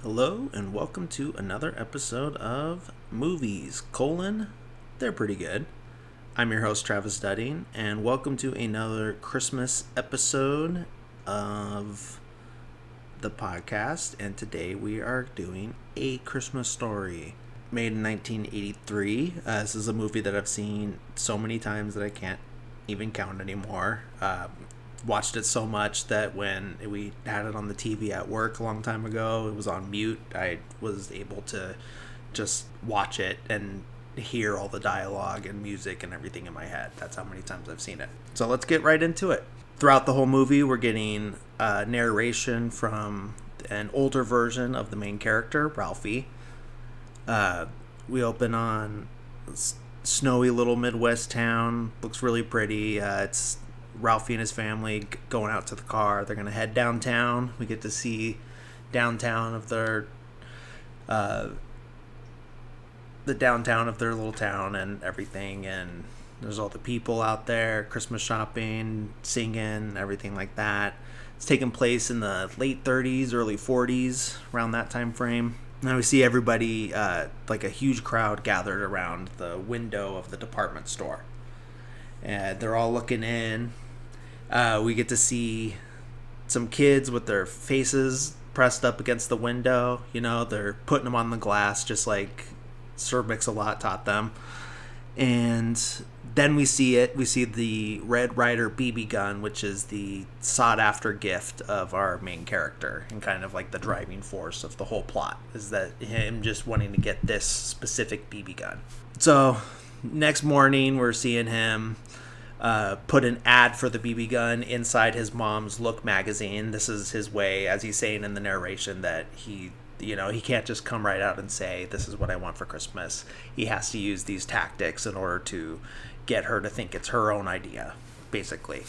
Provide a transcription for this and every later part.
Hello and welcome to another episode of Movies, they're pretty good. I'm your host Travis Dudding and welcome to another Christmas episode of the podcast, and today we are doing A Christmas Story. Made in 1983. This is a movie that I've seen so many times that I can't even count anymore. Watched it so much that when we had it on the TV at work a long time ago, it was on mute. I was able to just watch it and hear all the dialogue and music and everything in my head. That's how many times I've seen it. So let's get right into it. Throughout the whole movie, we're getting narration from an older version of the main character, Ralphie. We open on snowy little Midwest town. Looks really pretty. It's Ralphie and his family going out to the car. They're going to head downtown. We get to see downtown of their the downtown of their little town and everything, and there's all the people out there, Christmas shopping, singing, everything like that. It's taking place in the late 30s, early 40s, around that time frame. And we see everybody, like a huge crowd gathered around the window of the department store. And they're all looking in. We get to see some kids with their faces pressed up against the window. You know, they're putting them on the glass just like Sir Mix-a-Lot taught them. And then we see the Red Ryder BB gun, which is the sought-after gift of our main character, and kind of like the driving force of the whole plot, is that him just wanting to get this specific BB gun. So next morning, we're seeing him put an ad for the BB gun inside his mom's Look magazine. This is his way, as he's saying in the narration, that he can't just come right out and say, this is what I want for Christmas. He has to use these tactics in order to get her to think it's her own idea, basically.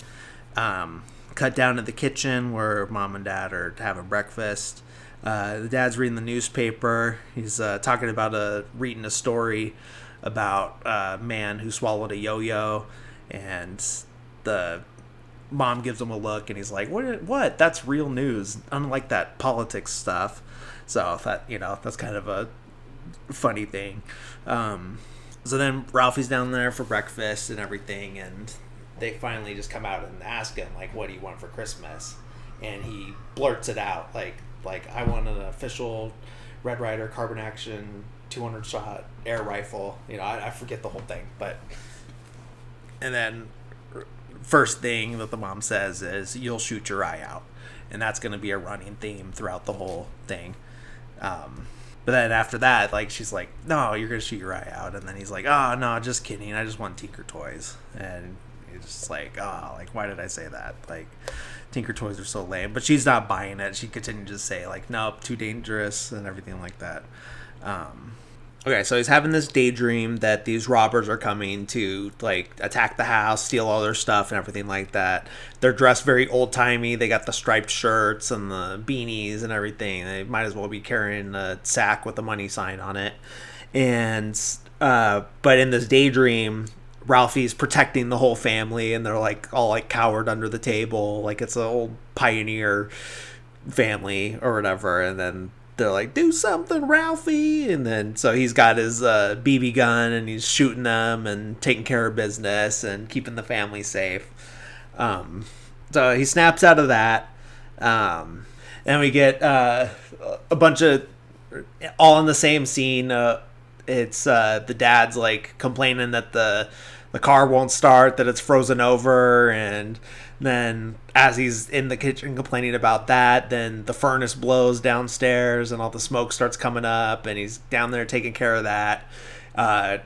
Cut down to the kitchen where mom and dad are having breakfast. The dad's reading the newspaper. He's talking about reading a story about a man who swallowed a yo-yo, and the mom gives him a look, and he's like, what? That's real news, unlike that politics stuff. So that's kind of a funny thing. So then Ralphie's down there for breakfast and everything, and they finally just come out and ask him, like, what do you want for Christmas? And he blurts it out, like I want an official Red Ryder carbine action 200 shot air rifle. I forget the whole thing, but and then first thing that the mom says is, you'll shoot your eye out. And that's going to be a running theme throughout the whole thing. But then after that, like, she's like, no, you're going to shoot your eye out. And then he's like, oh, no, just kidding. I just want Tinker Toys. And he's just like, oh, like, why did I say that? Like, Tinker Toys are so lame. But she's not buying it. She continued to say, like, nope, too dangerous and everything like that. Okay, so he's having this daydream that these robbers are coming to, like, attack the house, steal all their stuff and everything like that. They're dressed very old-timey. They got the striped shirts and the beanies and everything. They might as well be carrying a sack with a money sign on it. And, but in this daydream, Ralphie's protecting the whole family, and they're, like, all, like, cowered under the table. Like, it's an old pioneer family or whatever, and then they're like, do something, Ralphie. And then so he's got his BB gun, and he's shooting them and taking care of business and keeping the family safe. So he snaps out of that. And we get a bunch of, all in the same scene. It's the dad's like complaining that the car won't start, that it's frozen over, and then as he's in the kitchen complaining about that, then the furnace blows downstairs and all the smoke starts coming up, and he's down there taking care of that.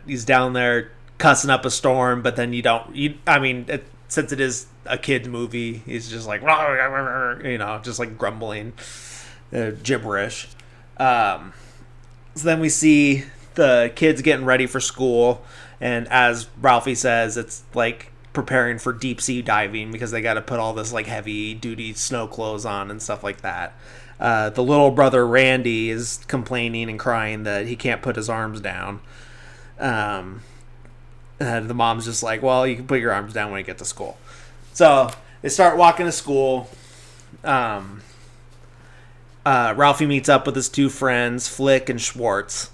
He's down there cussing up a storm, but then since it is a kid's movie, he's just like, just like grumbling, gibberish. So then we see the kids getting ready for school, and as Ralphie says, it's like preparing for deep sea diving because they got to put all this like heavy duty snow clothes on and stuff like that. The little brother Randy is complaining and crying that he can't put his arms down. And the mom's just like, well, you can put your arms down when you get to school. So they start walking to school. Ralphie meets up with his two friends, Flick and Schwartz,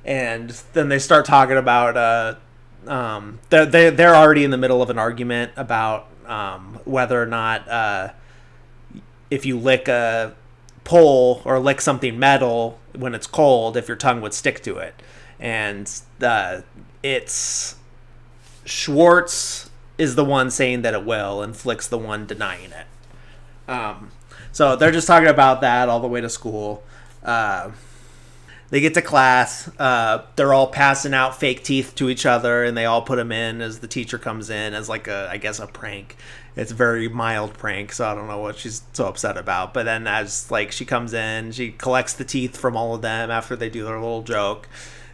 and then they start talking about they're already in the middle of an argument about whether or not if you lick a pole or lick something metal when it's cold, if your tongue would stick to it. And it's Schwartz is the one saying that it will, and Flick's the one denying it. So they're just talking about that all the way to school. They get to class. They're all passing out fake teeth to each other, and they all put them in as the teacher comes in as like I guess a prank. It's a very mild prank, so I don't know what she's so upset about. But then as like she comes in, she collects the teeth from all of them after they do their little joke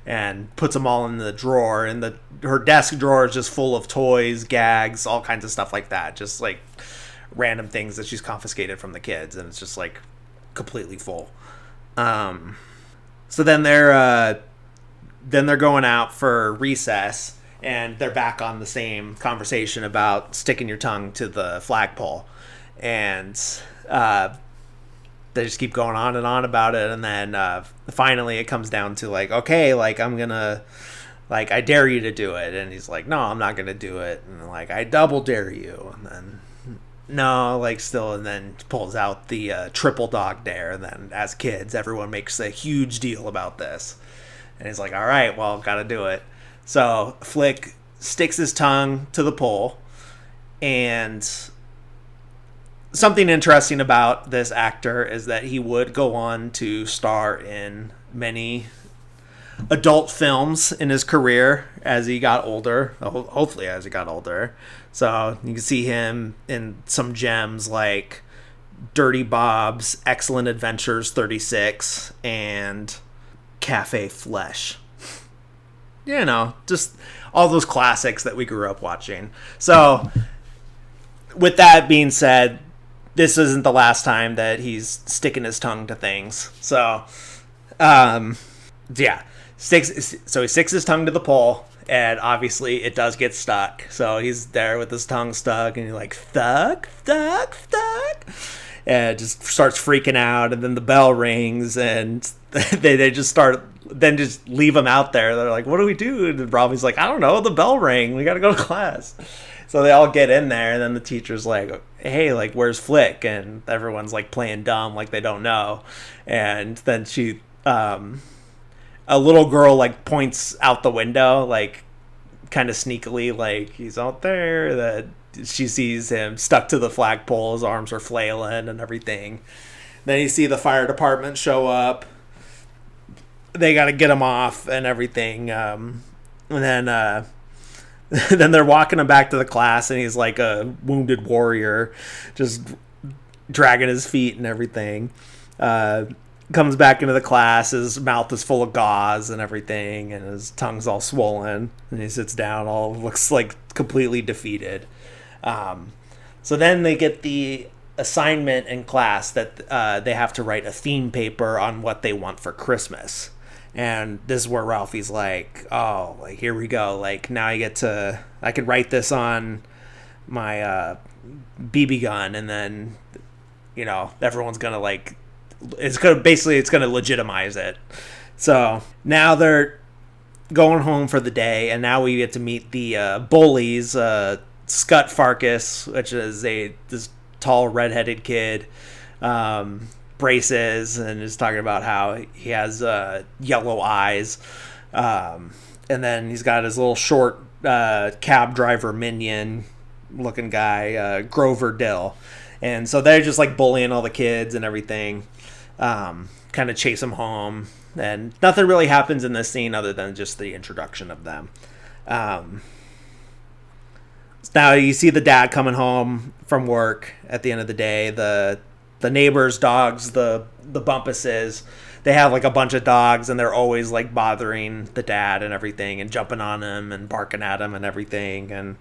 and puts them all in the drawer. And her desk drawer is just full of toys, gags, all kinds of stuff like that. Just like random things that she's confiscated from the kids, and it's just like completely full. So then they're going out for recess, and they're back on the same conversation about sticking your tongue to the flagpole, and they just keep going on and on about it, and then finally it comes down to like, okay, like I'm gonna, like I dare you to do it, and he's like, no, I'm not gonna do it, and like I double dare you, and then no, like still, and then pulls out the triple dog dare, and then as kids, everyone makes a huge deal about this, and he's like, all right, well, gotta do it. So Flick sticks his tongue to the pole, and something interesting about this actor is that he would go on to star in many adult films in his career as he got older, hopefully as he got older. So you can see him in some gems like Dirty Bob's Excellent Adventures 36 and Cafe Flesh. You know, just all those classics that we grew up watching. So with that being said, this isn't the last time that he's sticking his tongue to things. So, yeah. So he sticks his tongue to the pole, and obviously it does get stuck. So he's there with his tongue stuck, and he's like, stuck, and just starts freaking out. And then the bell rings, and they just start, then just leave him out there. They're like, what do we do? And Robbie's like, I don't know, the bell rang. We got to go to class. So they all get in there, and then the teacher's like, hey, like, where's Flick? And everyone's like playing dumb, like they don't know. And then she, a little girl like points out the window, like kind of sneakily, like he's out there. That she sees him stuck to the flagpole, his arms are flailing and everything. Then you see the fire department show up. They got to get him off and everything. And then then they're walking him back to the class, and he's like a wounded warrior, just dragging his feet and everything. Comes back into the class, his mouth is full of gauze and everything, and his tongue's all swollen, and he sits down, all looks like completely defeated. So then they get the assignment in class that they have to write a theme paper on what they want for Christmas. And this is where Ralphie's like, oh, like, here we go. Like, now I could write this on my BB gun, and then, you know, everyone's going to, like, it's going to legitimize it. So now they're going home for the day, and now we get to meet the bullies, Scut Farkas, which is this tall redheaded kid, braces, and is talking about how he has yellow eyes, and then he's got his little short cab driver minion looking guy, Grover Dill, and so they're just like bullying all the kids and everything, kind of chase them home, and nothing really happens in this scene other than just the introduction of them. Now you see the dad coming home from work at the end of the day. The neighbors' dogs, the Bumpuses, they have like a bunch of dogs, and they're always like bothering the dad and everything, and jumping on him and barking at him and everything, and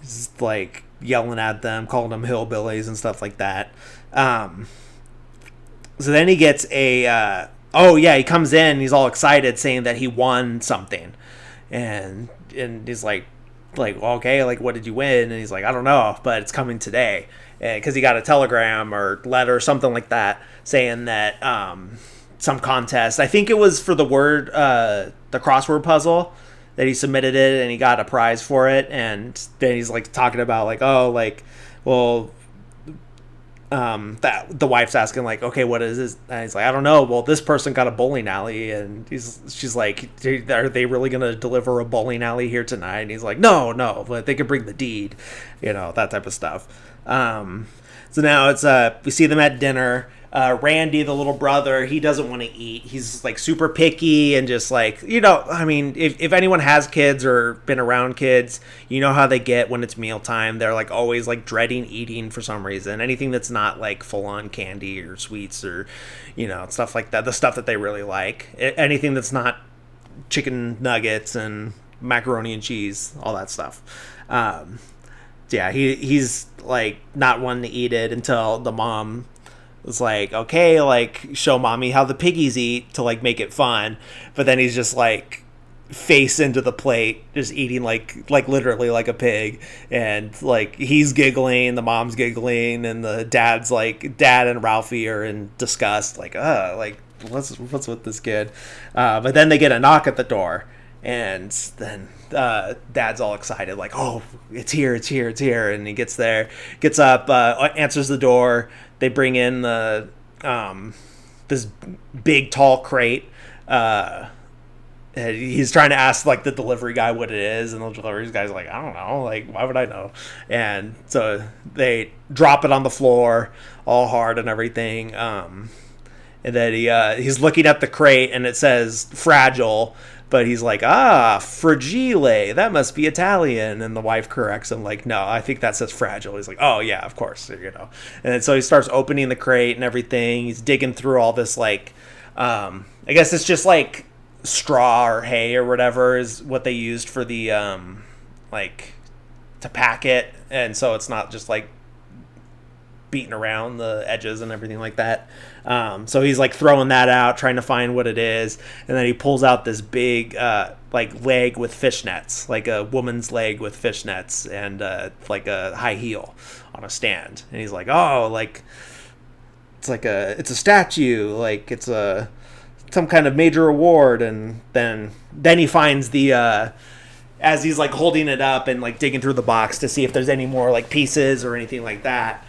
just like yelling at them, calling them hillbillies and stuff like that. So then he gets he comes in, he's all excited, saying that he won something, and he's like, okay, like, what did you win? And he's like, I don't know, but it's coming today. because he got a telegram or letter or something like that saying that some contest. I think it was for the crossword puzzle that he submitted it and he got a prize for it. And then he's like talking about like, oh, like, well, that the wife's asking like, okay, what is this? And he's like, I don't know. Well, this person got a bowling alley, and she's like, are they really gonna deliver a bowling alley here tonight? And he's like, no, but they could bring the deed, that type of stuff. So now it's we see them at dinner. Randy, the little brother, he doesn't want to eat. He's like super picky and just like, I mean, if anyone has kids or been around kids, you know how they get when it's mealtime. They're like always like dreading eating for some reason. Anything that's not like full on candy or sweets or, stuff like that. The stuff that they really like. Anything that's not chicken nuggets and macaroni and cheese, all that stuff. Yeah, he's like not wanting to eat it until the mom was like, okay, like show mommy how the piggies eat to like make it fun. But then he's just like face into the plate, just eating like literally like a pig. And like he's giggling, the mom's giggling, and the dad and Ralphie are in disgust, like what's with this kid? But then they get a knock at the door, and then dad's all excited, like, oh, it's here, and he gets up, answers the door. They bring in the this big tall crate. And he's trying to ask like the delivery guy what it is, and the delivery guy's like, I don't know, like why would I know? And so they drop it on the floor all hard and everything. And then he's looking at the crate and it says fragile. But he's like, fragile, that must be Italian. And the wife corrects him, like, no, I think that says fragile. He's like, oh, yeah, of course, And so he starts opening the crate and everything. He's digging through all this, like, I guess it's just, like, straw or hay or whatever is what they used for the, to pack it. And so it's not just, like, beating around the edges and everything like that. So he's like throwing that out, trying to find what it is, and then he pulls out this big leg with fishnets, like a woman's leg with fishnets, and like a high heel on a stand. And he's like, oh, like it's a statue, like it's some kind of major award. And then he finds the as he's like holding it up and like digging through the box to see if there's any more like pieces or anything like that.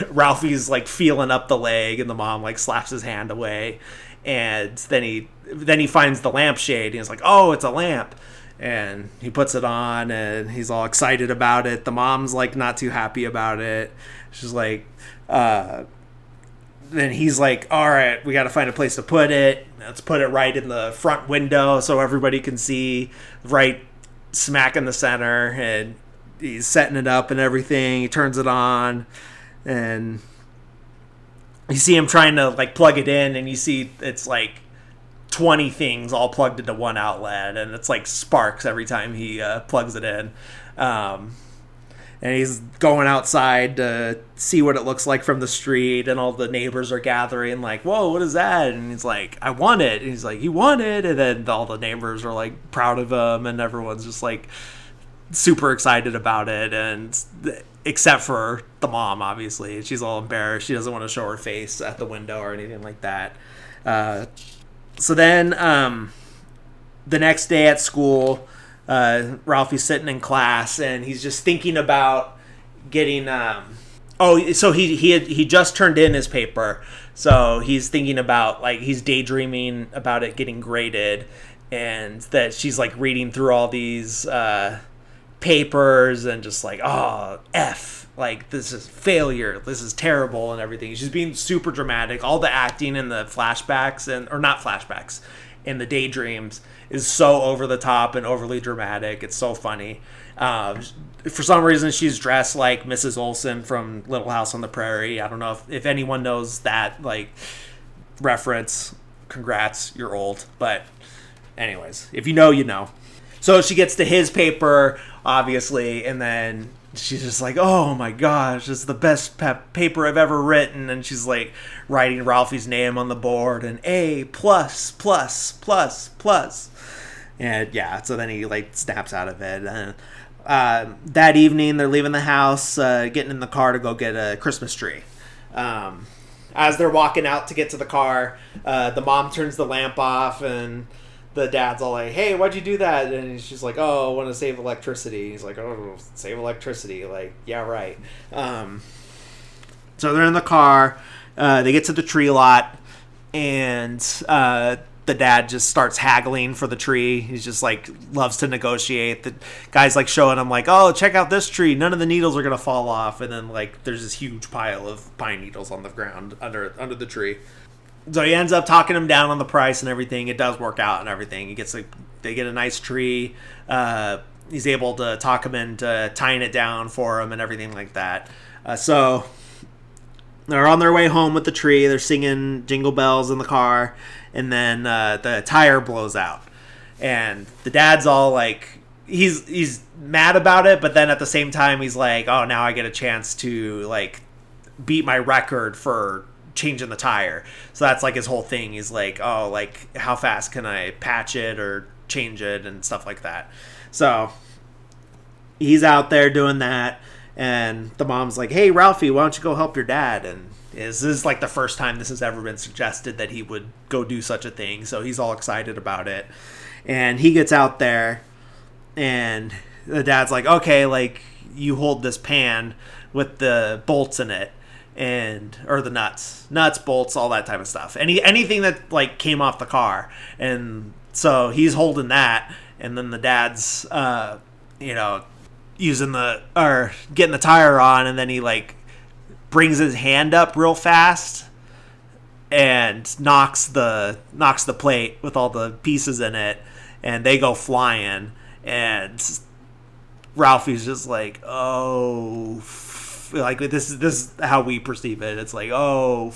Ralphie's like feeling up the leg, and the mom like slaps his hand away, and then he finds the lampshade, and he's like, oh, it's a lamp, and he puts it on, and he's all excited about it. The mom's like not too happy about it. She's like, then he's like, all right, we got to find a place to put it. Let's put it right in the front window so everybody can see, right smack in the center. And he's setting it up and everything. He turns it on, and you see him trying to like plug it in, and you see it's like 20 things all plugged into one outlet, and it's like sparks every time he plugs it in. And he's going outside to see what it looks like from the street, and all the neighbors are gathering like, whoa, what is that? And he's like, I want it. And he's like, you want it? And then all the neighbors are like proud of him, and everyone's just like super excited about it, and except for the mom, obviously. She's all embarrassed. She doesn't want to show her face at the window or anything like that. So then the next day at school, Ralphie's sitting in class, and he's just thinking about getting so he just turned in his paper, so he's thinking about, like, he's daydreaming about it getting graded, and that she's like reading through all these papers and just like, oh, F, like this is failure, this is terrible and everything. She's being super dramatic. All the acting in the flashbacks, or not flashbacks, in the daydreams is so over the top and overly dramatic. It's so funny. For some reason she's dressed like Mrs. Olsen from Little House on the Prairie. I don't know if anyone knows that like reference. Congrats, you're old. But anyways, if you know, you know. So she gets to his paper, obviously, and then she's just like, oh my gosh, this is the best paper I've ever written. And she's like writing Ralphie's name on the board, and A+++++. And yeah, so then he like snaps out of it. And That evening, they're leaving the house, getting in the car to go get a Christmas tree. As they're walking out to get to the car, the mom turns the lamp off, and the dad's all like, "Hey, why'd you do that?" And she's like, "Oh, I want to save electricity." He's like, "Oh, save electricity?" Like, yeah, right. So they're in the car. They get to the tree lot, and the dad just starts haggling for the tree. He's just like loves to negotiate. The guy's like showing him like, "Oh, check out this tree. None of the needles are gonna fall off." And then like there's this huge pile of pine needles on the ground under the tree. So he ends up talking him down on the price and everything. It does work out and everything. They get a nice tree. He's able to talk him into tying it down for him and everything like that. So they're on their way home with the tree. They're singing Jingle Bells in the car, and then the tire blows out. And the dad's all like, he's mad about it, but then at the same time he's like, oh, now I get a chance to like beat my record for changing the tire. So that's like his whole thing. He's like, oh, like how fast can I patch it or change it and stuff like that. So he's out there doing that, and the mom's like, hey, Ralphie, why don't you go help your dad? And this is like the first time this has ever been suggested that he would go do such a thing. So he's all excited about it, and he gets out there, and the dad's like, okay, like you hold this pan with the bolts in it, and or the nuts, bolts, all that type of stuff. Anything that like came off the car. And so he's holding that, and then the dad's using getting the tire on, and then he like brings his hand up real fast and knocks the plate with all the pieces in it, and they go flying. And Ralphie's just like, oh, like this is how we perceive it. It's like, oh,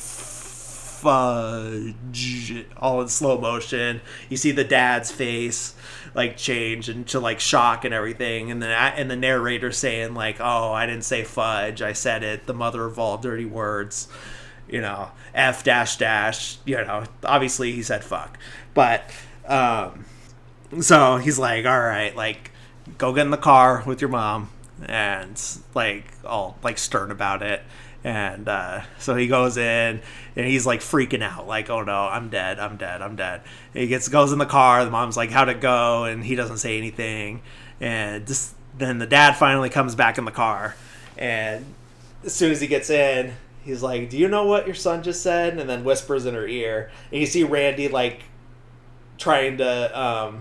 fudge, all in slow motion. You see the dad's face like change into like shock and everything, and then the narrator saying like, oh, I didn't say fudge, I said it, the mother of all dirty words, F dash dash, obviously he said fuck. But so he's like, all right, like go get in the car with your mom, and like all like stern about it. And so he goes in, and he's like freaking out, like, oh no, I'm dead. And he goes in the car. The mom's like, how'd it go? And he doesn't say anything. And then the dad finally comes back in the car, and as soon as he gets in, he's like, do you know what your son just said? And then whispers in her ear, and you see Randy like trying to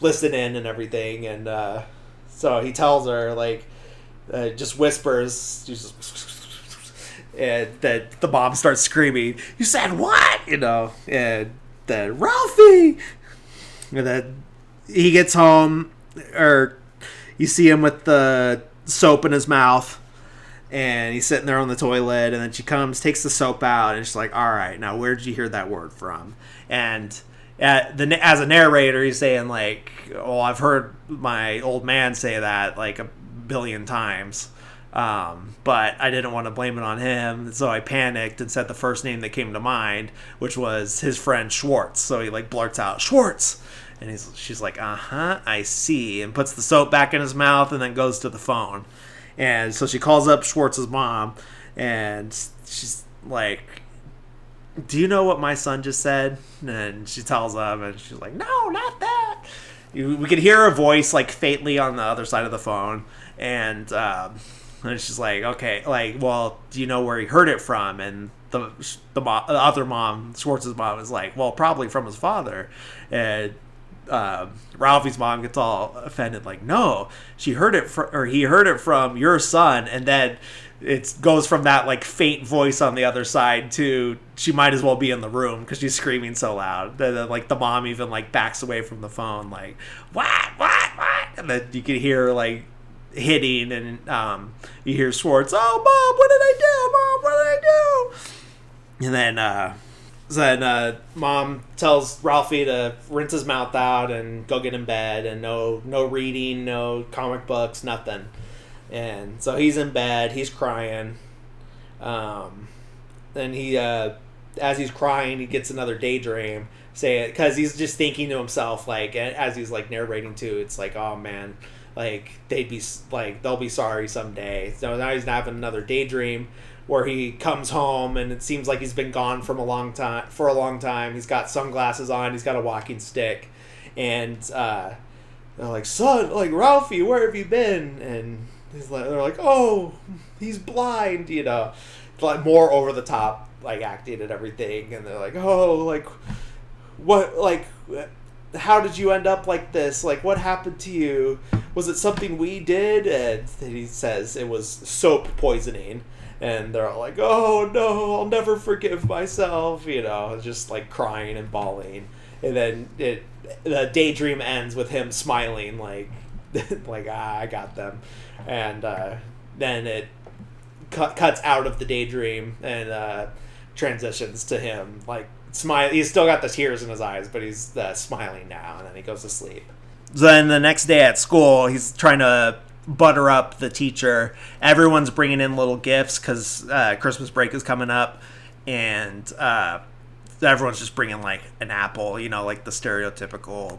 listen in and everything. And so he tells her, like, just whispers, and then the mom starts screaming, you said what? And then Ralphie! And then he gets home, or you see him with the soap in his mouth, and he's sitting there on the toilet, and then she comes, takes the soap out, and she's like, all right, now where did you hear that word from? And as a narrator, he's saying like, oh, I've heard my old man say that like a billion times. But I didn't want to blame it on him, so I panicked and said the first name that came to mind, which was his friend Schwartz. So he like blurts out, Schwartz! And she's like, uh-huh, I see, and puts the soap back in his mouth, and then goes to the phone. And so she calls up Schwartz's mom, and she's like, do you know what my son just said? And she tells him, and she's like, no, not that. We could hear her voice like faintly on the other side of the phone, and she's like, okay, like, well, do you know where he heard it from? And the other mom, Schwartz's mom, is like, well, probably from his father. And Ralphie's mom gets all offended, like, no, he heard it from your son. And then it goes from that like faint voice on the other side to she might as well be in the room because she's screaming so loud. And then like the mom even like backs away from the phone, like, what? And then you can hear like hitting, and you hear Schwartz, oh, Mom, what did I do? And then Mom tells Ralphie to rinse his mouth out and go get in bed, and no reading, no comic books, nothing. And so he's in bed, he's crying. Then he, as he's crying, he gets another daydream, because he's just thinking to himself, like, as he's like narrating too, it's like, oh man, like they'll be sorry someday. So now he's having another daydream where he comes home and it seems like he's been gone for a long time. He's got sunglasses on, he's got a walking stick, and they're like, son, like, Ralphie, where have you been? And they're like, oh, he's blind, like more over the top, like acting and everything. And they're like, oh, like, what, like, how did you end up like this? Like, what happened to you? Was it something we did? And he says it was soap poisoning. And they're all like, oh no, I'll never forgive myself, just like crying and bawling. And then the daydream ends with him smiling, like, like, I got them. And then it cuts out of the daydream and transitions to him, like, smile. He's still got the tears in his eyes, but he's smiling now, and then he goes to sleep. So then the next day at school, he's trying to butter up the teacher. Everyone's bringing in little gifts because Christmas break is coming up, and everyone's just bringing like an apple, like the stereotypical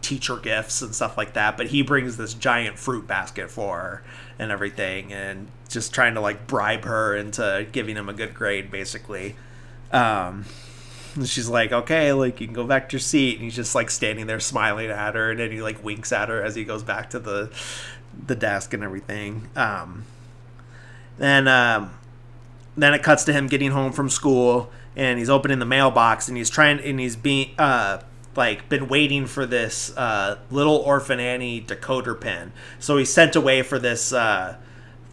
teacher gifts and stuff like that. But he brings this giant fruit basket for her and everything, and just trying to like bribe her into giving him a good grade, basically. She's like, okay, like, you can go back to your seat. And he's just like standing there smiling at her, and then he like winks at her as he goes back to the desk and everything. Then it cuts to him getting home from school, and he's opening the mailbox, and he's being been waiting for this Little Orphan Annie decoder pin. So he's sent away for this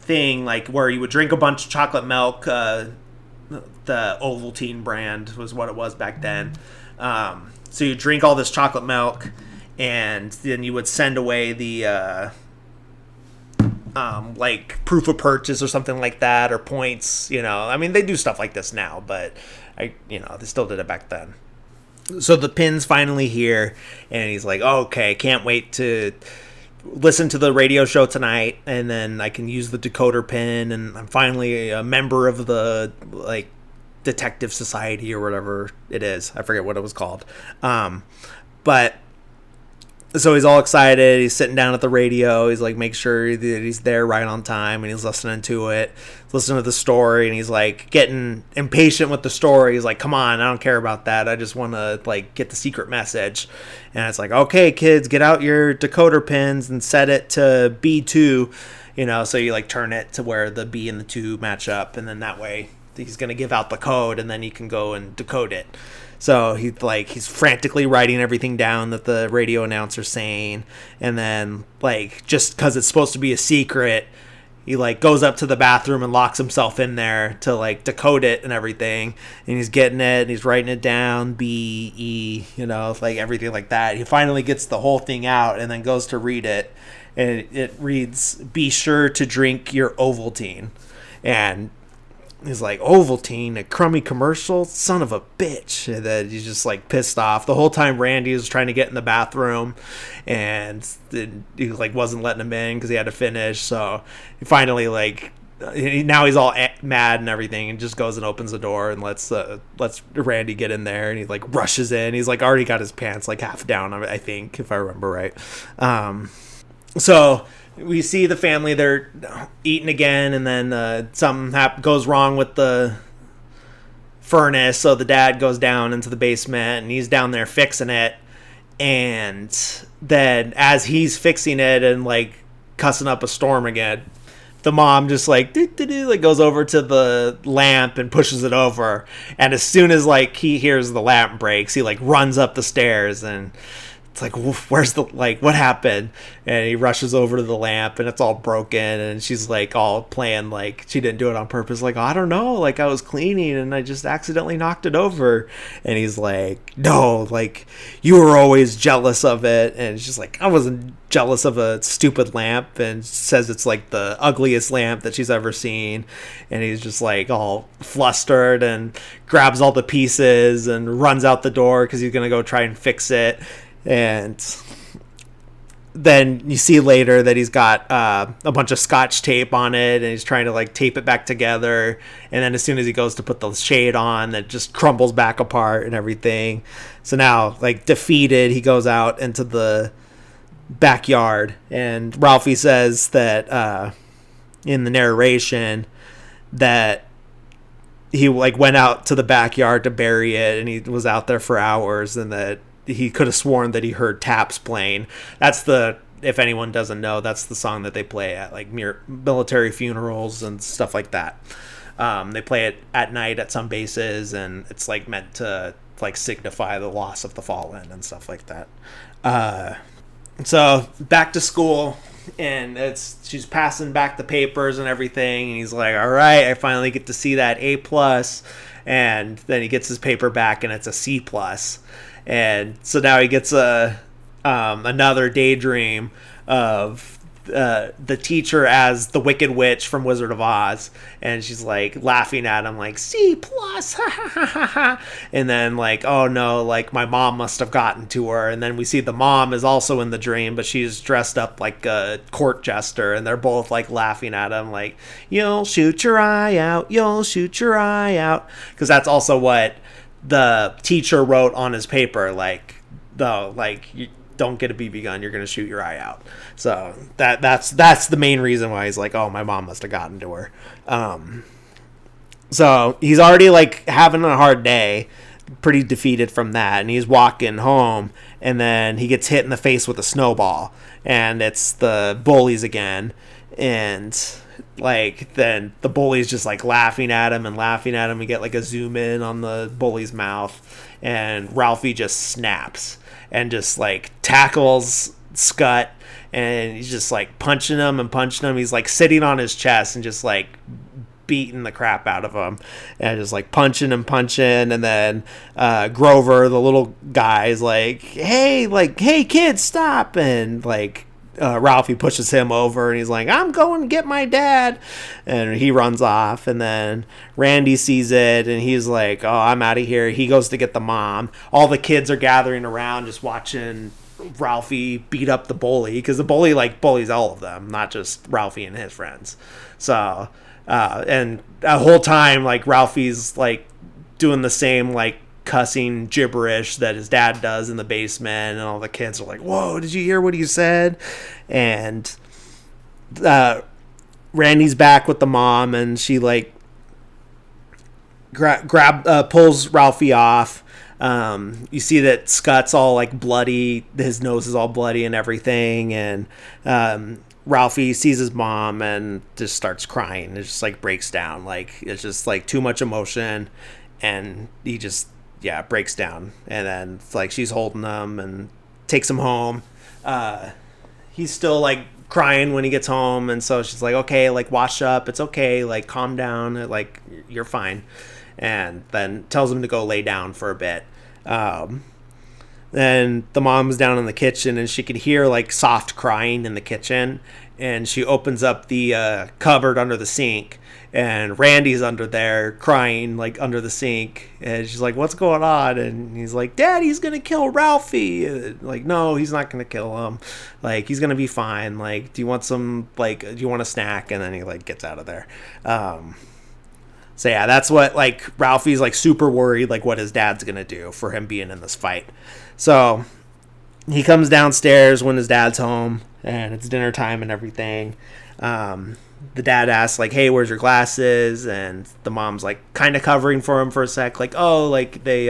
thing, like, where you would drink a bunch of chocolate milk. The Ovaltine brand was what it was back then. So you drink all this chocolate milk, and then you would send away the like proof of purchase or something like that, or points. I mean, they do stuff like this now, but they still did it back then. So the pin's finally here, and he's like, oh, okay, can't wait to listen to the radio show tonight, and then I can use the decoder pin, and I'm finally a member of the, like, detective society or whatever it is. I forget what it was called. But so he's all excited. He's sitting down at the radio. He's like, make sure that he's there right on time, and he's listening to it, listening to the story, and he's like getting impatient with the story. He's like, come on, I don't care about that. I just want to like get the secret message. And it's like, okay, kids, get out your decoder pins and set it to B2, so you like turn it to where the B and the 2 match up, and then that way he's going to give out the code, and then you can go and decode it. So he's frantically writing everything down that the radio announcer's saying, and then like just because it's supposed to be a secret, he like goes up to the bathroom and locks himself in there to like decode it and everything. And he's getting it, and he's writing it down, B, E, like everything like that. He finally gets the whole thing out, and then goes to read it, and it reads, "Be sure to drink your Ovaltine." And he's like, Ovaltine, a crummy commercial? Son of a bitch. And then he's just like pissed off. The whole time Randy was trying to get in the bathroom, and he like wasn't letting him in because he had to finish. So he finally now he's all mad and everything, and just goes and opens the door and lets Randy get in there, and he like rushes in. He's like already got his pants like half down, I think, if I remember right. So we see the family, they're eating again, and then something goes wrong with the furnace, so the dad goes down into the basement, and he's down there fixing it. And then as he's fixing it and like cussing up a storm again, the mom just like goes over to the lamp and pushes it over, and as soon as like he hears the lamp breaks, he like runs up the stairs, and it's like, where's the, like, what happened? And he rushes over to the lamp, and it's all broken, and she's like all playing like she didn't do it on purpose, like, I don't know, like I was cleaning and I just accidentally knocked it over. And he's like, no, like you were always jealous of it. And she's like, I wasn't jealous of a stupid lamp, and says it's like the ugliest lamp that she's ever seen. And he's just like all flustered and grabs all the pieces and runs out the door because he's gonna go try and fix it. And then you see later that he's got a bunch of scotch tape on it, and he's trying to like tape it back together. And then as soon as he goes to put the shade on, it just crumbles back apart and everything. So now, like defeated, he goes out into the backyard, and Ralphie says that in the narration that he like went out to the backyard to bury it, and he was out there for hours, and that he could have sworn that he heard taps playing. That's the, if anyone doesn't know, that's the song that they play at like military funerals and stuff like that. They play it at night at some bases, and it's like meant to like signify the loss of the fallen and stuff like that. So back to school, and she's passing back the papers and everything, and he's like, all right, I finally get to see that A+, and then he gets his paper back and it's a C+. And so now he gets another daydream of the teacher as the Wicked Witch from Wizard of Oz, and she's like laughing at him like C+, and then like, oh no, like my mom must have gotten to her. And then we see the mom is also in the dream, but she's dressed up like a court jester, and they're both like laughing at him like, you'll shoot your eye out, you'll shoot your eye out, because that's also what the teacher wrote on his paper, like, no, like, you don't get a BB gun, you're gonna shoot your eye out. So that's the main reason why he's like, oh, my mom must have gotten to her. So he's already like having a hard day, pretty defeated from that, and he's walking home, and then he gets hit in the face with a snowball, and it's the bullies again, and like then the bully's just like laughing at him. We get like a zoom in on the bully's mouth, and Ralphie just snaps and just like tackles Scut, and he's just like punching him. He's like sitting on his chest and just like beating the crap out of him, and just like punching. And then Grover, the little guy, is like, hey kid, stop. And like Ralphie pushes him over, and he's like, I'm going to get my dad, and he runs off. And then Randy sees it, and he's like, oh, I'm out of here. He goes to get the mom. All the kids are gathering around just watching Ralphie beat up the bully, because the bully like bullies all of them, not just Ralphie and his friends. So and the whole time like Ralphie's like doing the same like cussing gibberish that his dad does in the basement, and all the kids are like, whoa, did you hear what he said? And Randy's back with the mom, and she like pulls Ralphie off. You see that Scott's all like bloody, his nose is all bloody and everything, and Ralphie sees his mom and just starts crying. It just like breaks down, like it's just like too much emotion, and he just breaks down. And then like she's holding him and takes him home. He's still like crying when he gets home, and so she's like, okay, like wash up, it's okay, like calm down, like you're fine. And then tells him to go lay down for a bit. Then the mom's down in the kitchen, and she could hear like soft crying in the kitchen, and she opens up the cupboard under the sink, and Randy's under there crying like under the sink, and she's like, what's going on? And he's like, Daddy's gonna kill Ralphie. Like, no, he's not gonna kill him, like he's gonna be fine, like do you want a snack? And then he like gets out of there. So yeah, that's what like Ralphie's like super worried like what his dad's gonna do for him being in this fight. So he comes downstairs when his dad's home, and it's dinner time and everything. The dad asks like, hey, where's your glasses? And the mom's like kind of covering for him for a sec, like, oh, like they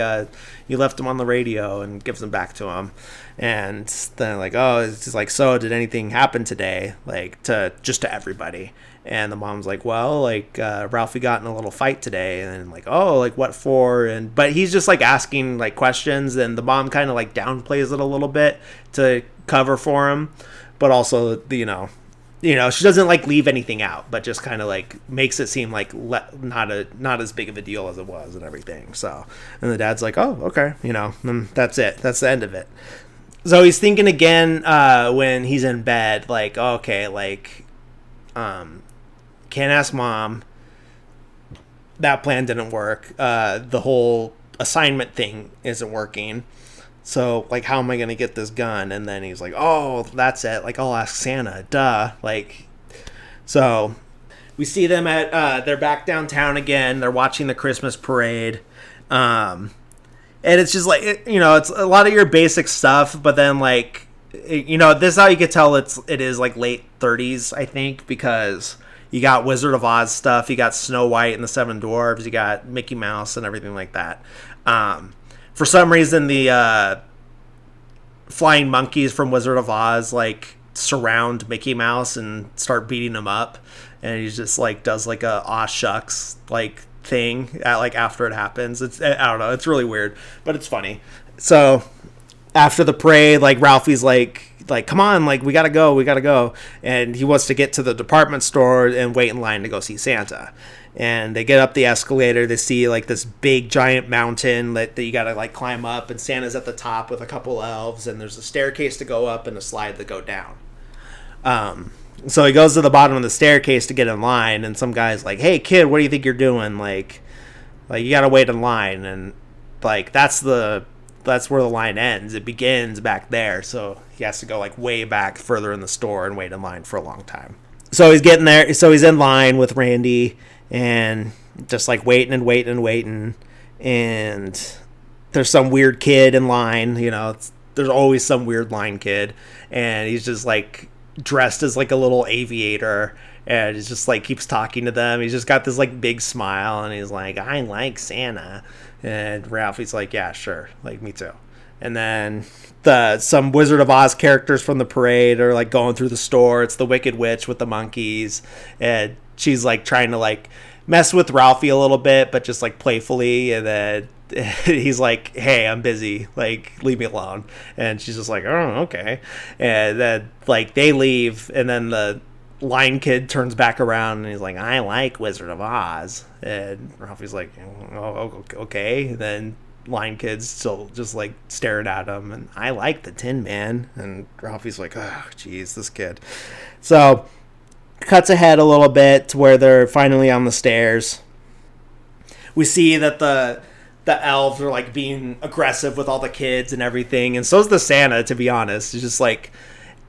you left them on the radio, and gives them back to him. And then like, oh, it's just like, so did anything happen today, like to everybody? And the mom's like, well, like Ralphie got in a little fight today. And then like, oh, like what for? And but he's just like asking like questions, and the mom kind of like downplays it a little bit to cover for him, but also you know she doesn't like leave anything out, but just kind of like makes it seem like not as big of a deal as it was and everything. So, and the dad's like, oh, okay, and that's it, that's the end of it. So he's thinking again when he's in bed, like, okay, like can't ask mom, that plan didn't work, the whole assignment thing isn't working, so like how am I gonna get this gun? And then he's like, oh, that's it, like I'll ask Santa, duh. Like, so we see them at they're back downtown again, they're watching the Christmas parade, and it's just like it's a lot of your basic stuff, but then like This is how you could tell it is like late 30s, I think, because you got Wizard of Oz stuff, you got Snow White and the Seven Dwarves, you got Mickey Mouse and everything like that. For some reason, the flying monkeys from Wizard of Oz like surround Mickey Mouse and start beating him up, and he just like does like a aw shucks like thing like after it happens. I don't know, it's really weird, but it's funny. So after the parade, like Ralphie's like come on, like we gotta go, and he wants to get to the department store and wait in line to go see Santa. And they get up the escalator, they see like this big giant mountain that you gotta like climb up, and Santa's at the top with a couple elves, and there's a staircase to go up and a slide to go down. So he goes to the bottom of the staircase to get in line, and some guy's like, hey kid, what do you think you're doing? Like you gotta wait in line. And like that's where the line ends. It begins back there, so he has to go like way back further in the store and wait in line for a long time. So he's getting there. So he's in line with Randy and just like waiting, and there's some weird kid in line. There's always some weird line kid, and he's just like dressed as like a little aviator, and he's just like keeps talking to them. He's just got this like big smile, and he's like, I like Santa. And Ralphie's like, yeah, sure, like me too. And then some Wizard of Oz characters from the parade are like going through the store. It's the Wicked Witch with the monkeys, and she's like trying to like mess with Ralphie a little bit, but just like playfully. And then he's like, hey, I'm busy, like leave me alone. And she's just like, oh, okay. And then like they leave, and then the line kid turns back around and he's like, I like Wizard of Oz. And Ralphie's like, oh, okay. And then line kid's still just like staring at him, and I like the Tin Man. And Ralphie's like, oh geez, this kid. So cuts ahead a little bit to where they're finally on the stairs. We see that the elves are like being aggressive with all the kids and everything, and so's the Santa, to be honest. It's just like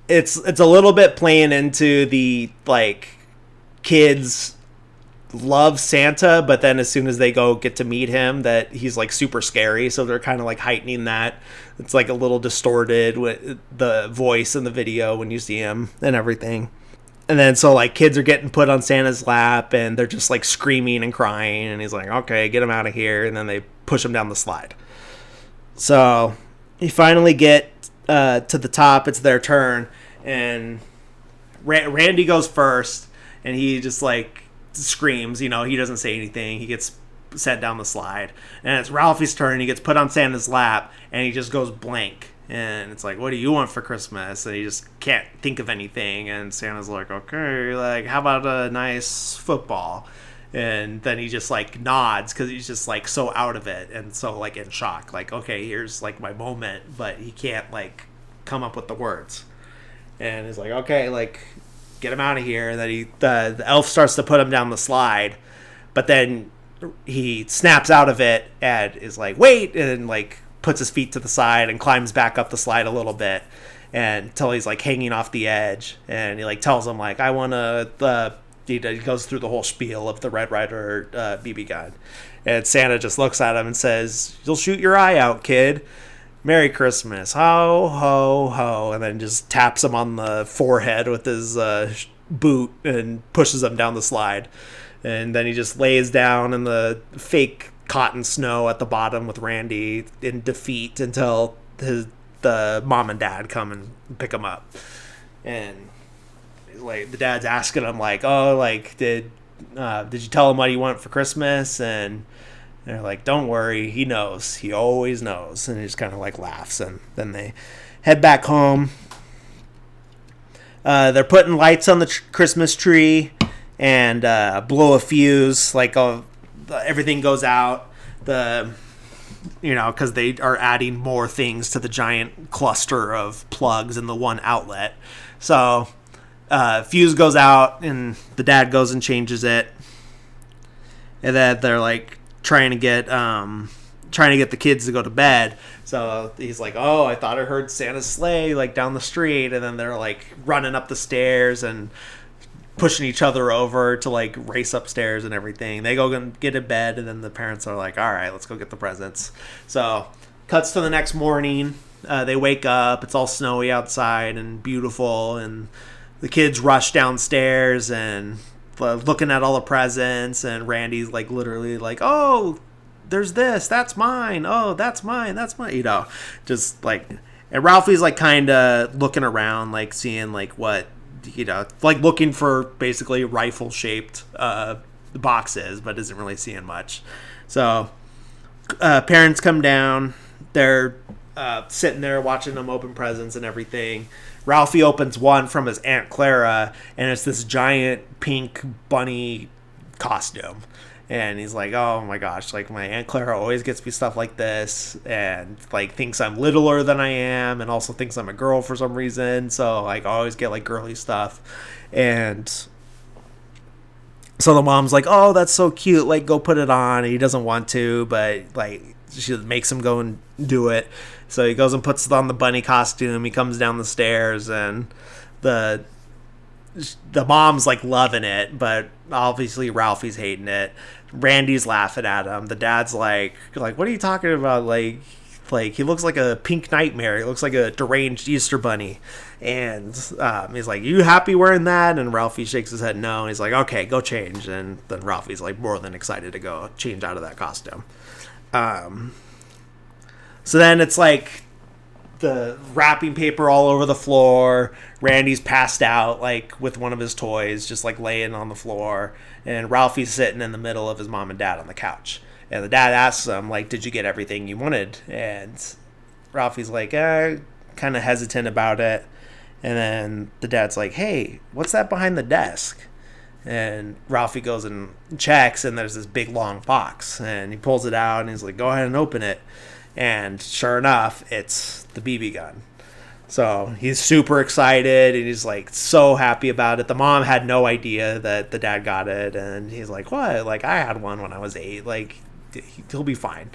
it's a little bit playing into the like kids love Santa, but then as soon as they go get to meet him, that he's like super scary, so they're kind of like heightening that. It's like a little distorted with the voice in the video when you see him and everything. And then so like kids are getting put on Santa's lap, and they're just like screaming and crying, and he's like, okay, get him out of here. And then they push him down the slide. So you finally get to the top. It's their turn, and Randy goes first, and he just like screams. He doesn't say anything. He gets sent down the slide, and it's Ralphie's turn. He gets put on Santa's lap, and he just goes blank. And it's like, what do you want for Christmas? And he just can't think of anything. And Santa's like, okay, like, how about a nice football? And then he just like nods, because he's just like so out of it and so like in shock. Like, okay, here's like my moment, but he can't like come up with the words. And he's like, okay, like, get him out of here. And then the elf starts to put him down the slide, but then he snaps out of it and is like, wait, and like puts his feet to the side and climbs back up the slide a little bit, and until he's like hanging off the edge. And he like tells him like, I want to he goes through the whole spiel of the Red Ryder BB gun. And Santa just looks at him and says, you'll shoot your eye out, kid. Merry Christmas. Ho, ho, ho. And then just taps him on the forehead with his boot and pushes him down the slide. And then he just lays down in the fake cotton snow at the bottom with Randy in defeat until the mom and dad come and pick him up. And like the dad's asking him like, oh, like did you tell him what you want for Christmas? And they're like, don't worry, he knows, he always knows. And he just kind of like laughs, and then they head back home. They're putting lights on the Christmas tree and blow a fuse, like everything goes out, because they are adding more things to the giant cluster of plugs in the one outlet. So fuse goes out, and the dad goes and changes it, and then they're like trying to get the kids to go to bed. So he's like, oh, I thought I heard Santa's sleigh like down the street. And then they're like running up the stairs and pushing each other over to like race upstairs and everything. They go and get in bed, and then the parents are like, all right, let's go get the presents. So cuts to the next morning. They wake up. It's all snowy outside and beautiful, and the kids rush downstairs and looking at all the presents. And Randy's like literally like, "Oh, there's this. That's mine. Oh, that's mine. That's mine." Just like, and Ralphie's like kind of looking around, like seeing like what, like looking for basically rifle shaped boxes, but isn't really seeing much. So parents come down. They're sitting there watching them open presents and everything. Ralphie opens one from his Aunt Clara, and it's this giant pink bunny costume. And he's like, "Oh my gosh, like my Aunt Clara always gets me stuff like this, and like thinks I'm littler than I am, and also thinks I'm a girl for some reason. So like I always get like girly stuff." And so the mom's like, "Oh, that's so cute. Like go put it on." And he doesn't want to, but like she makes him go and do it. So he goes and puts on the bunny costume. He comes down the stairs, and the mom's like loving it, but obviously Ralphie's hating it. Randy's laughing at him. The dad's like, "What are you talking about? Like he looks like a pink nightmare. He looks like a deranged Easter bunny." And he's like, "You happy wearing that?" And Ralphie shakes his head no. And he's like, "Okay, go change." And then Ralphie's like more than excited to go change out of that costume. So then it's like the wrapping paper all over the floor. Randy's passed out like with one of his toys, just like laying on the floor. And Ralphie's sitting in the middle of his mom and dad on the couch. And the dad asks him, like, "Did you get everything you wanted?" And Ralphie's like, kind of hesitant about it. And then the dad's like, "Hey, what's that behind the desk?" And Ralphie goes and checks, and there's this big long box. And he pulls it out, and he's like, "Go ahead and open it." And sure enough, it's the BB gun. So he's super excited, and he's like so happy about it. The mom had no idea that the dad got it, and he's like, "What? Like I had one when I was 8. Like he'll be fine."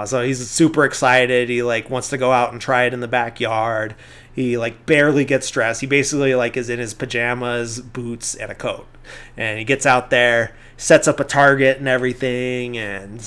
So he's super excited. He like wants to go out and try it in the backyard. He like barely gets dressed. He basically like is in his pajamas, boots, and a coat. And he gets out there, sets up a target and everything, and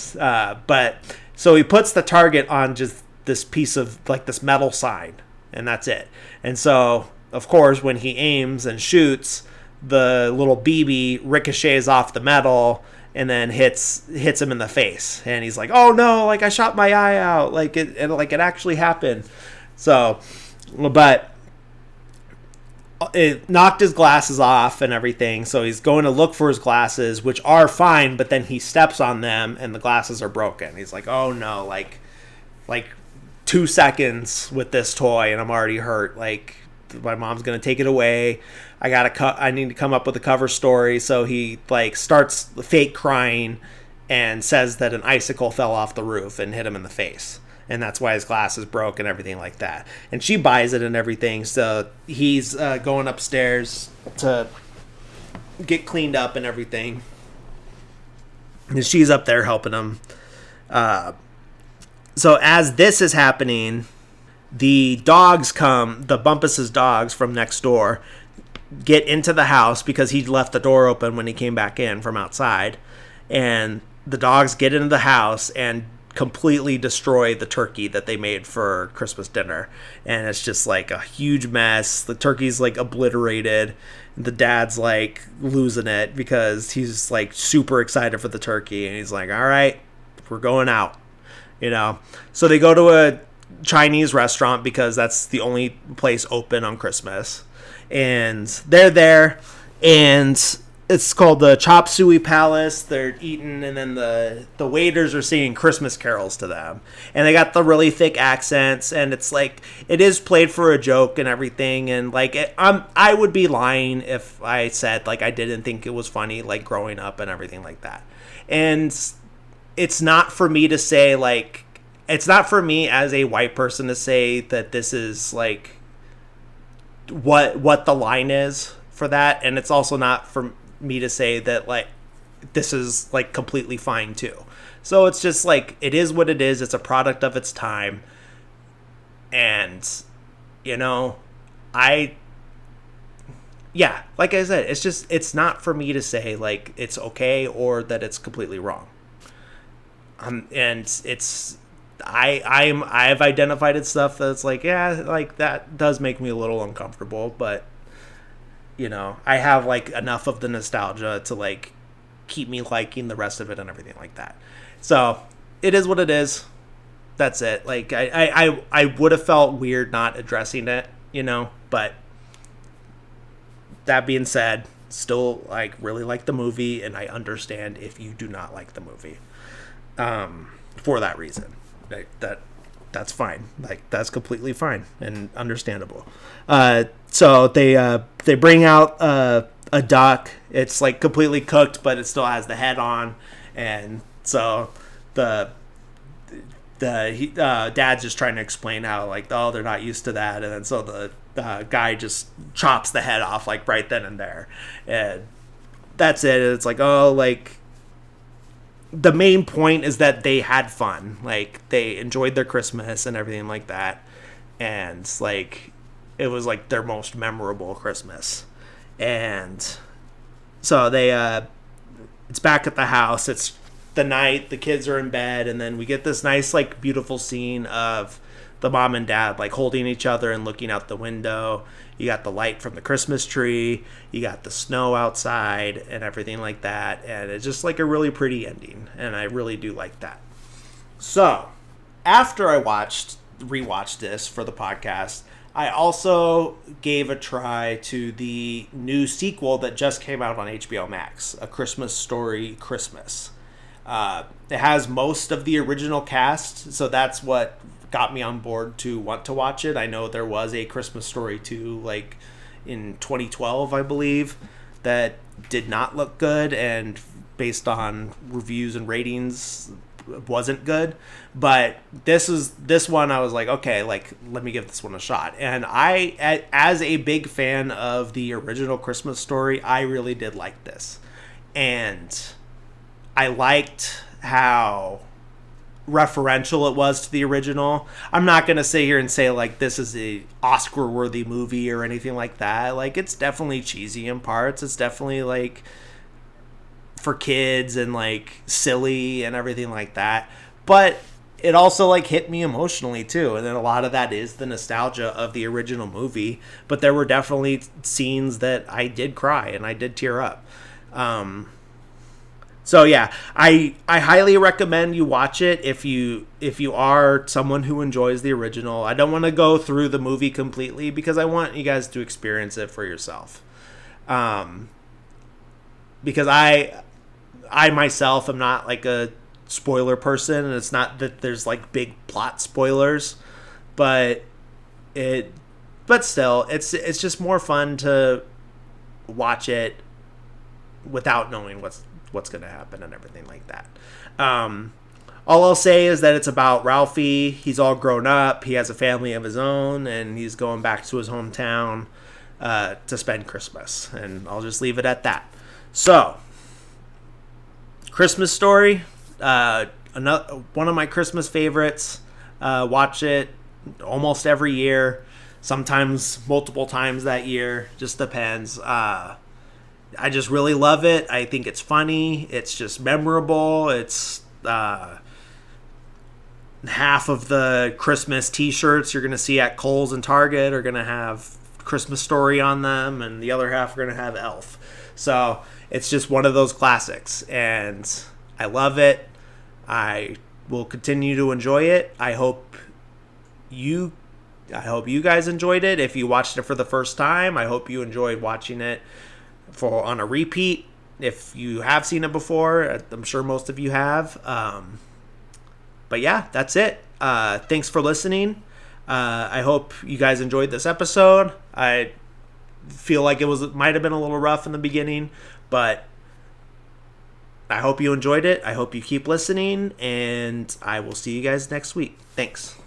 but so he puts the target on just this piece of like this metal sign, and that's it. And so of course when he aims and shoots, the little BB ricochets off the metal and then hits him in the face. And he's like, "Oh no, like I shot my eye out. Like it actually happened." So, but it knocked his glasses off and everything. So he's going to look for his glasses, which are fine, but then he steps on them and the glasses are broken. He's like, "Oh no, like 2 seconds with this toy and I'm already hurt. Like my mom's going to take it away. I need to come up with a cover story." So he like starts fake crying and says that an icicle fell off the roof and hit him in the face. And that's why his glasses broke and everything like that. And she buys it and everything. So he's going upstairs to get cleaned up and everything. And she's up there helping him. So as this is happening, the dogs come, the Bumpus's dogs from next door, get into the house because he left the door open when he came back in from outside. And the dogs get into the house and completely destroy the turkey that they made for Christmas dinner. And it's just like a huge mess. The turkey's like obliterated. The dad's like losing it because he's like super excited for the turkey. And he's like, "All right, we're going out." So they go to a Chinese restaurant because that's the only place open on Christmas. And they're there, and it's called the Chop Suey Palace. They're eating, and then the waiters are singing Christmas carols to them. And they got the really thick accents, and it's like, it is played for a joke and everything. And like, I would be lying if I said like I didn't think it was funny, like growing up and everything like that. And it's not for me to say like, it's not for me as a white person to say that this is like what the line is for that. And it's also not for me to say that like this is like completely fine too. So it's just like, it is what it is. It's a product of its time. And like I said, it's not for me to say like it's okay or that it's completely wrong. And I've identified stuff that's like, yeah, like that does make me a little uncomfortable, but I have like enough of the nostalgia to like keep me liking the rest of it and everything like that. So it is what it is. That's it. Like I would have felt weird not addressing it, but that being said, still like really like the movie, and I understand if you do not like the movie. For that reason. That's fine. Like that's completely fine and understandable. So they bring out a duck. It's like completely cooked, but it still has the head on, and so the dad's just trying to explain how like, oh, they're not used to that, and then so the guy just chops the head off like right then and there, and that's it. It's like, oh, like the main point is that they had fun, like they enjoyed their Christmas and everything like that, and like it was like their most memorable Christmas. And so they it's back at the house. It's the night, the kids are in bed, and then we get this nice like beautiful scene of the mom and dad like holding each other and looking out the window. You got the light from the Christmas tree, you got the snow outside and everything like that, and it's just like a really pretty ending, and I really do like that. So after I rewatched this for the podcast, I also gave a try to the new sequel that just came out on HBO Max, A Christmas Story Christmas. It has most of the original cast, so that's what got me on board to want to watch it. I know there was a Christmas Story 2 like in 2012, I believe, that did not look good, and based on reviews and ratings wasn't good. But this one I was like, okay, like let me give this one a shot. And I, as a big fan of the original Christmas Story, I really did like this. And I liked how referential it was to the original. I'm not going to sit here and say like this is a Oscar-worthy movie or anything like that. Like it's definitely cheesy in parts. It's definitely like for kids and like silly and everything like that. But it also like hit me emotionally too. And then a lot of that is the nostalgia of the original movie. But there were definitely scenes that I did cry and I did tear up. So yeah, I highly recommend you watch it if you are someone who enjoys the original. I don't want to go through the movie completely because I want you guys to experience it for yourself. Because I myself am not like a spoiler person, and it's not that there's like big plot spoilers, but still it's just more fun to watch it without knowing what's going to happen and everything like that. All I'll say is that it's about Ralphie. He's all grown up. He has a family of his own, and he's going back to his hometown to spend Christmas. And I'll just leave it at that. So, Christmas Story, another one of my Christmas favorites. Watch it almost every year, sometimes multiple times that year. Just depends. I just really love it. I think it's funny. It's just memorable. It's half of the Christmas t-shirts you're going to see at Kohl's and Target are going to have Christmas Story on them, and the other half are going to have Elf. So it's just one of those classics, and I love it. I will continue to enjoy it. I hope you guys enjoyed it. If you watched it for the first time, I hope you enjoyed watching it on a repeat. If you have seen it before, I'm sure most of you have. But yeah, that's it. Thanks for listening. I hope you guys enjoyed this episode. I feel like it might have been a little rough in the beginning, but I hope you enjoyed it. I hope you keep listening, and I will see you guys next week. Thanks.